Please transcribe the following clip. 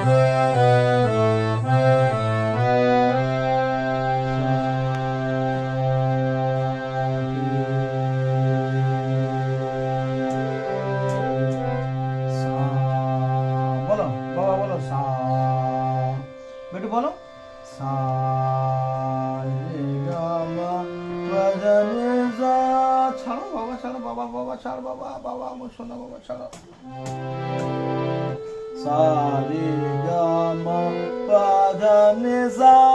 बोलो बाबा बोलो सा बेटू बोलो सा रे गा मा पा धा नि सा ছাড়ো বাবা ছাড়ো বাবা বাবা ছাড়ো বাবা বাবা আমার সোনা বাবা ছাড়ো सा रे गा मा पा धा नि सा